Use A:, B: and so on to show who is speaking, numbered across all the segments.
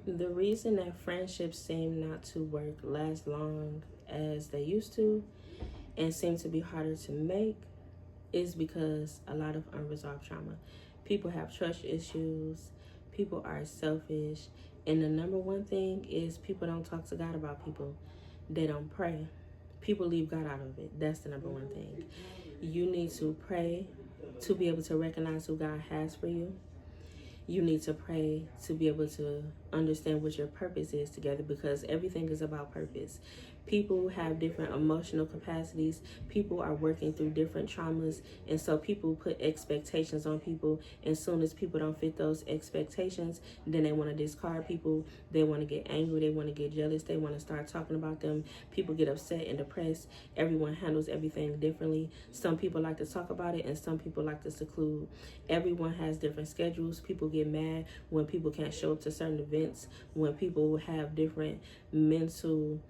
A: The reason that friendships seem not to last long as they used to, and seem to be harder to make, is because a lot of unresolved trauma. People have trust issues, people are selfish, and the number one thing is people don't talk to God about people. They don't pray. People leave God out of it. That's the number one thing. You need to pray to be able to recognize who God has for you. You need to pray to be able to understand what your purpose is together, because everything is about purpose. People have different emotional capacities. People are working through different traumas. And so people put expectations on people. And as soon as people don't fit those expectations, then they want to discard people. They want to get angry. They want to get jealous. They want to start talking about them. People get upset and depressed. Everyone handles everything differently. Some people like to talk about it and some people like to seclude. Everyone has different schedules. People get mad when people can't show up to certain events, when people have different mental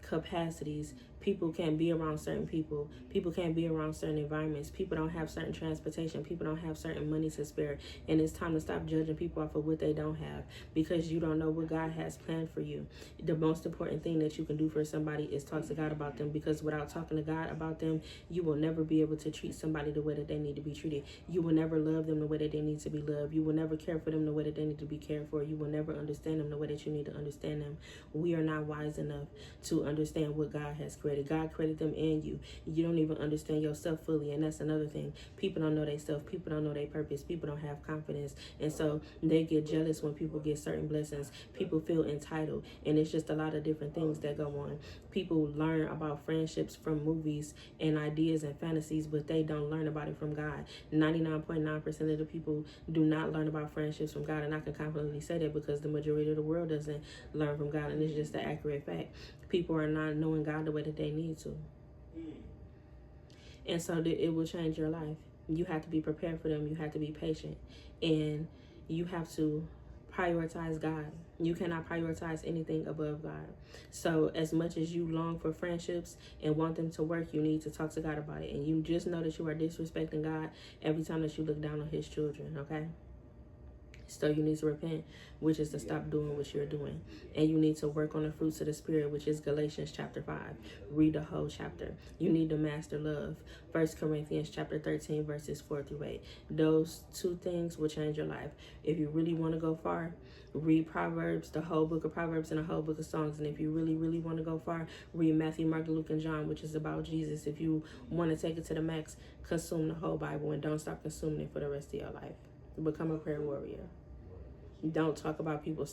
A: capacities. People can't be around certain people. People can't be around certain environments. People don't have certain transportation. People don't have certain money to spare. And it's time to stop judging people off of what they don't have, because you don't know what God has planned for you. The most important thing that you can do for somebody is talk to God about them, because without talking to God about them, you will never be able to treat somebody the way that they need to be treated. You will never love them the way that they need to be loved. You will never care for them the way that they need to be cared for. You will never understand them the way that you need to understand them. We are not wise enough to understand what God has created. God created them and you. You don't even understand yourself fully, and that's another thing. People don't know themselves. People don't know their purpose. People don't have confidence, and so they get jealous when people get certain blessings. People feel entitled, and it's just a lot of different things that go on. People learn about friendships from movies and ideas and fantasies, but they don't learn about it from God. 99.9% of the people do not learn about friendships from God, and I can confidently say that because the majority of the world doesn't learn from God, and it's just the accurate fact. People are not knowing God the way that they need to. And so it will change your life. You have to be prepared for them. You have to be patient. And you have to prioritize God. You cannot prioritize anything above God. So as much as you long for friendships and want them to work, you need to talk to God about it. And you just know that you are disrespecting God every time that you look down on his children, okay? So you need to repent, which is to stop doing what you're doing. And you need to work on the fruits of the Spirit, which is Galatians chapter 5. Read the whole chapter. You need to master love. 1 Corinthians chapter 13, verses 4 through 8. Those two things will change your life. If you really want to go far, read Proverbs, the whole book of Proverbs and the whole book of Songs. And if you really, really want to go far, read Matthew, Mark, Luke, and John, which is about Jesus. If you want to take it to the max, consume the whole Bible and don't stop consuming it for the rest of your life. Become a prayer warrior. Don't talk about people's